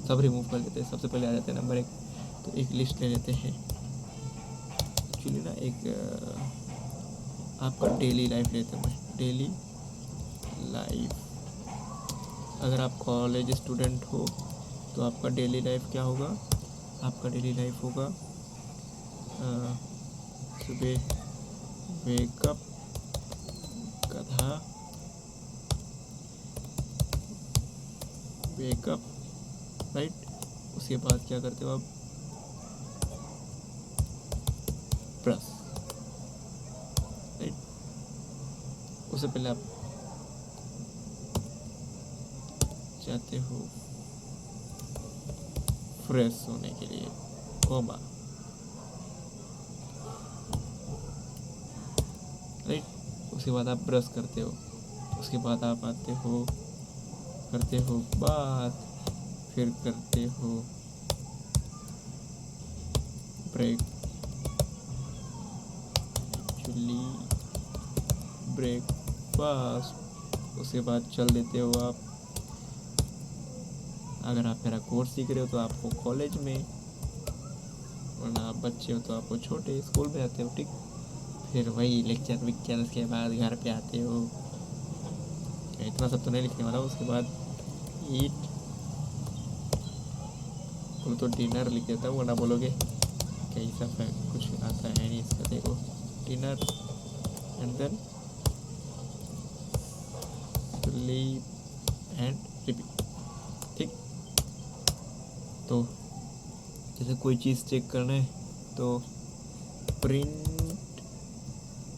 सब रिमूव कर देते हैं, सबसे पहले आ जाते हैं नंबर 1। तो एक लिस्ट ले लेते हैं। एक्चुअली ना एक आपका डेली लाइफ लेते हैं, डेली लाइफ। अगर आप कॉलेज स्टूडेंट हो तो आपका डेली लाइफ क्या होगा, आपका डेली लाइफ होगा सुबह वेकअप, गधा, वेकअप, राइट। उसके बाद क्या करते हो आप, ब्रश, राइट। उससे पहले आप जाते हो फ्रेश होने के लिए, कोमा, राइट। उसके बाद आप ब्रश करते हो, उसके बाद आप आते हो, करते हो बात, फिर करते हो ब्रेक, एक्चुअली ब्रेकफास्ट। उसके बाद चल देते हो आप, अगर आप मेरा कोर्स सीख रहे हो तो आपको कॉलेज में, वरना आप बच्चे हो तो आपको छोटे स्कूल में आते हो। ठीक, फिर वही लेक्चर विक्चर, उसके बाद घर पे आते हो। इतना सब तो नहीं लिखने वाला। उसके बाद ईट, बोलो तो डिनर लिख देता हूँ, वरना बोलोगे कैसा कुछ आता है नहीं इसका। देखो dinner, and then sleep and repeat. ठीक, तो जैसे कोई चीज़ चेक करना है तो प्रिंट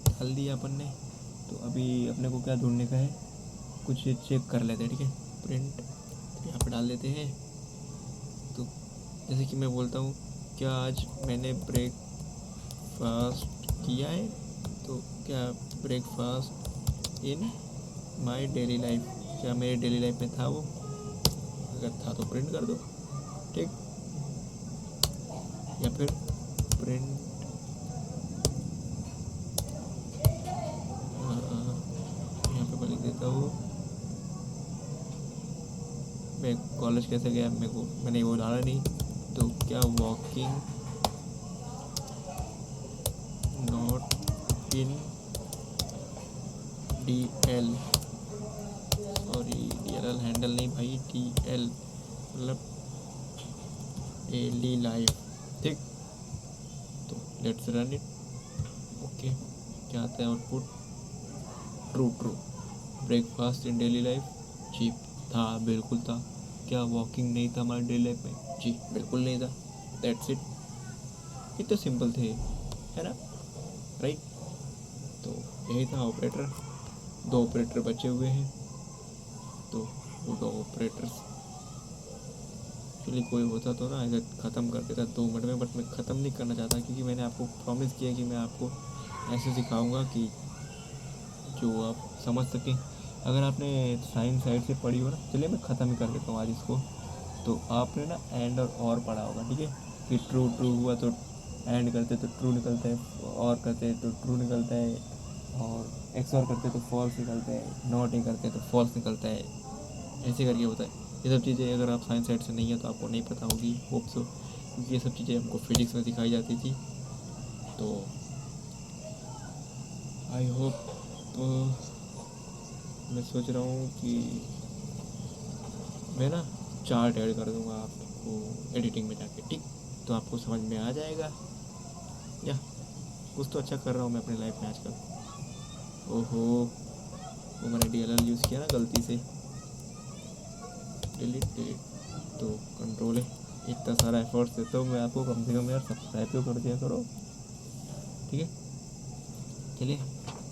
डाल दिया अपन ने। तो अभी अपने को क्या ढूंढने का है, कुछ चेक कर लेते हैं। ठीक है, प्रिंट यहाँ पे डाल देते हैं। तो जैसे कि मैं बोलता हूँ, क्या आज मैंने ब्रेकफास्ट किया है, तो क्या breakfast in my daily life, क्या मेरे डेली लाइफ में था वो, अगर था तो प्रिंट कर दो। ठीक, या फिर प्रिंट यहाँ पे मैं लिख देता हूँ, मैं कॉलेज कैसे गया, मेरे को मैंने वो डाला नहीं। तो क्या walking not in DL, sorry DLL handle नहीं भाई, DL मतलब डेली लाइफ। ठीक, तो लेट्स रन इट। ओके, क्या आता है output, true true. Breakfast in daily life, जी था, बिल्कुल था। क्या वॉकिंग नहीं था हमारे डेली लाइफ में, जी बिल्कुल नहीं था। दैट्स इट, इतने सिंपल थे, है ना, राइट। तो यही था ऑपरेटर। 2 ऑपरेटर बचे हुए हैं, तो वो 2 ऑपरेटर्स एक्चुअली कोई होता तो ना ऐसे ख़त्म कर देता 2 मिनट में, बट मैं ख़त्म नहीं करना चाहता, क्योंकि मैंने आपको प्रॉमिस किया कि मैं आपको ऐसे सिखाऊंगा कि जो आप समझ सकें। अगर आपने साइंस साइड से पढ़ी हो ना, चलिए मैं ख़त्म ही कर देता हूँ आज इसको। तो आपने ना एंड और पढ़ा होगा, ठीक है, कि ट्रू ट्रू हुआ तो एंड करते तो ट्रू निकलता है, और करते तो ट्रू निकलता है, और एक्स और करते तो फॉल्स निकलता है, नॉट ए करते तो फॉल्स निकलता है, ऐसे करके होता है। ये सब चीज़ें अगर आप साइंस साइड से नहीं है तो आपको नहीं पता होगी, होप सो, क्योंकि ये सब चीज़ें हमको फिजिक्स में सिखाई जाती थी। तो आई होप, मैं सोच रहा हूँ कि मैं ना चार्ट ऐड कर दूँगा आपको एडिटिंग में जाके, ठीक, तो आपको समझ में आ जाएगा। या कुछ तो अच्छा कर रहा हूँ मैं अपनी लाइफ में आजकल। ओहो, वो मैंने DLL यूज़ किया ना गलती से, डिलीट तो कंट्रोल है। इतना सारा एफर्ट्स देता हूँ मैं आपको, कम से कम यार सब्सक्राइब तो कर दिया करो, ठीक है। चलिए,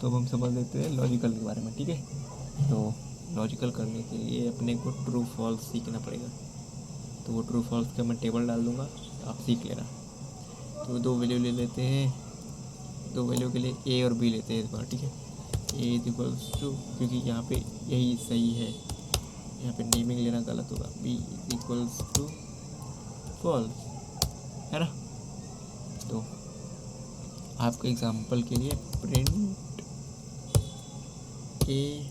तो अब हम समझ लेते हैं लॉजिकल के बारे में, ठीक है। तो लॉजिकल करने के लिए अपने को ट्रू फॉल्स सीखना पड़ेगा। तो वो ट्रू फॉल्स का मैं टेबल डाल दूँगा, आप सीख लेना। तो दो वैल्यू ले लेते हैं, दो वैल्यू के लिए ए और बी लेते हैं इस बार, ठीक है। ए इज इक्वल्स टू, क्योंकि यहाँ पे यही सही है, यहाँ पे नेमिंग लेना गलत होगा, B is equals to false, है ना। तो आपके एग्जांपल के लिए print A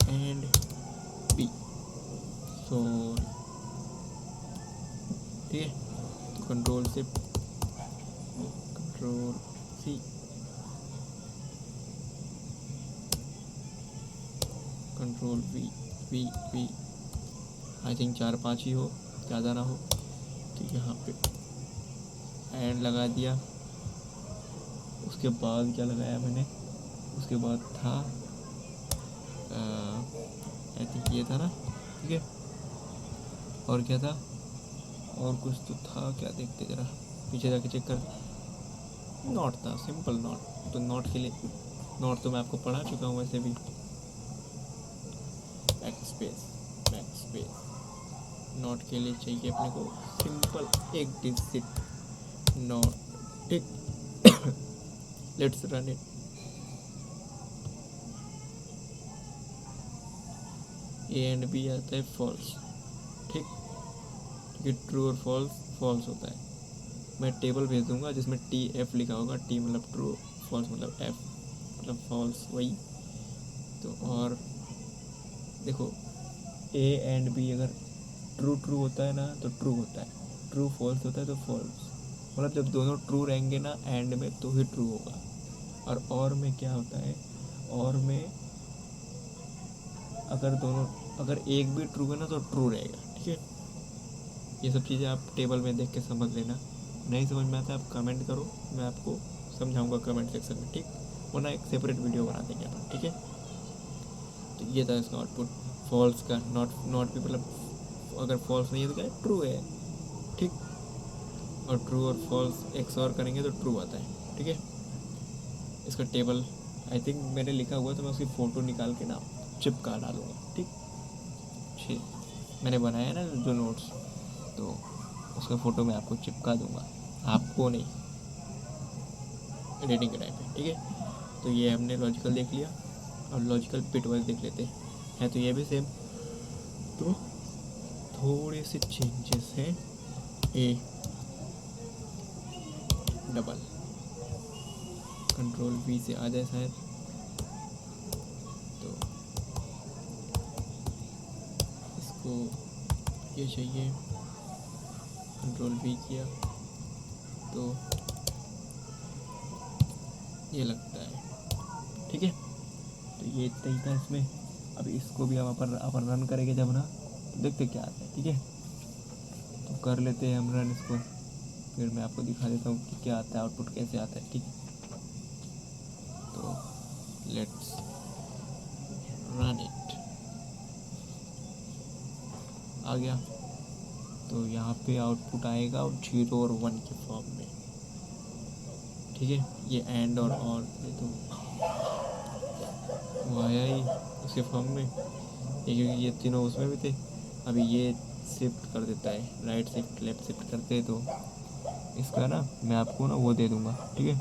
and B, sorry, ठीक है। तो कंट्रोल से control C, control V, V V, I think 4-5 ही हो, ज़्यादा ना हो। तो यहाँ पे एंड लगा दिया। उसके बाद क्या लगाया मैंने, उसके बाद था आई थिंक ये था ना, ठीक है। और क्या था, और कुछ तो था, क्या देखते ज़रा पीछे जाके चेक कर। नॉट था, सिंपल नॉट। तो नॉट के लिए, नॉट तो मैं आपको पढ़ा चुका हूँ वैसे भी, बैक स्पेस। नॉट के लिए चाहिए अपने को सिंपल एक डिजिट नॉट, ठीक। Let's run it. A and B आता है फॉल्स, ठीक, क्योंकि ट्रू और फॉल्स होता है। मैं टेबल भेज दूंगा जिसमें TF लिखा होगा, T मतलब ट्रू, फॉल्स मतलब F मतलब फॉल्स, वही। तो और देखो, A एंड B अगर ट्रू होता है ना तो ट्रू होता है, ट्रू फॉल्स होता है तो फॉल्स, मतलब जब दोनों ट्रू रहेंगे ना एंड में तो ही ट्रू होगा। और में क्या होता है, और में अगर एक भी ट्रू है ना तो ट्रू रहेगा, ठीक है। ये सब चीज़ें आप टेबल में देख के समझ लेना। नहीं समझ में आता आप कमेंट करो, मैं आपको समझाऊंगा कमेंट सेक्शन में, ठीक, वरना एक सेपरेट वीडियो बना देंगे अपन, ठीक है। तो ये था इसका आउटपुट फॉल्स का। नॉट भी मतलब अगर फॉल्स नहीं है तो क्या है, ट्रू है, ठीक। और ट्रू और फॉल्स एक्स और करेंगे तो ट्रू आता है, ठीक है। इसका टेबल आई थिंक मैंने लिखा हुआ तो मैं उसकी फ़ोटो निकाल के ना चिपका डालूँगा, ठीक। मैंने बनाया ना जो नोट्स, तो उसका फ़ोटो मैं आपको चिपका दूँगा, आपको नहीं, एडिटिंग के टाइम पे, ठीक है। तो ये हमने लॉजिकल देख लिया, और लॉजिकल पिटवाइज देख लेते हैं। तो ये भी सेम, तो थोड़े से चेंजेस हैं। ए डबल, कंट्रोल V से आ जाए शायद, तो इसको ये चाहिए, कंट्रोल V किया तो ये लगता है, ठीक है। तो ये इतना ही था इसमें। अब इसको भी हम अपन रन करेंगे जब ना, तो देखते क्या आता है, ठीक है। तो कर लेते हैं हम रन इसको, फिर मैं आपको दिखा देता हूँ कि क्या आता है, आउटपुट कैसे आता है, ठीक। तो लेट्स रन इट, आ गया। तो यहाँ पे आउटपुट आएगा 0 और 1 के फॉर्म में, ठीक है। ये एंड और ये तो वो आया ही उसके फॉर्म में, क्योंकि ये तीनों उसमें भी थे। अभी ये शिफ्ट कर देता है, राइट शिफ्ट लेफ्ट शिफ्ट करते, तो इसका ना मैं आपको ना वो दे दूँगा, ठीक है।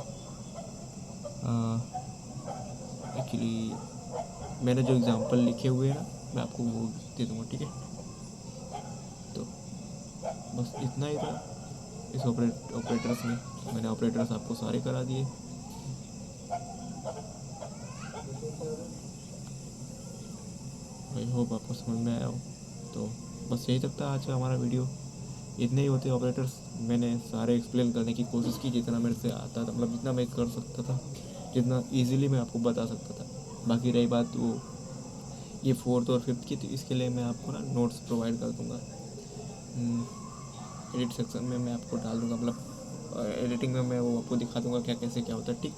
एक्चुअली मैंने जो एग्जांपल लिखे हुए हैं ना, मैं आपको वो दे दूँगा, ठीक है। तो बस इतना ही था इस ऑपरेटर्स में। मैंने ऑपरेटर्स आपको सारे करा दिए। आई होप आपको समझ में आया हो। तो बस यही तक था आज का हमारा वीडियो। इतने ही होते ऑपरेटर्स, मैंने सारे एक्सप्लेन करने की कोशिश की जितना मेरे से आता था, मतलब जितना मैं कर सकता था, जितना इजीली मैं आपको बता सकता था। बाकी रही बात वो ये 4th और 5th की, तो इसके लिए मैं आपको ना नोट्स प्रोवाइड कर दूँगा। एडिट सेक्शन में मैं आपको डाल दूँगा, मतलब एडिटिंग में मैं वो आपको दिखा दूँगा क्या कैसे क्या होता है, ठीक।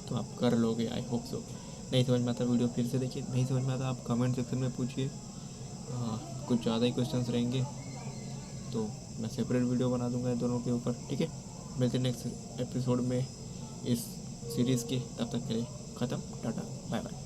तो आप कर लोगे, आई होप सो। नहीं समझ में आता वीडियो फिर से देखिए, नहीं समझ में आता आप कमेंट सेक्शन में पूछिए। कुछ ज़्यादा ही क्वेश्चंस रहेंगे तो मैं सेपरेट वीडियो बना दूंगा इन दोनों के ऊपर, ठीक है। मिलते हैं नेक्स्ट एपिसोड में इस सीरीज़ के, तब तक के लिए ख़त्म, टाटा बाय बाय।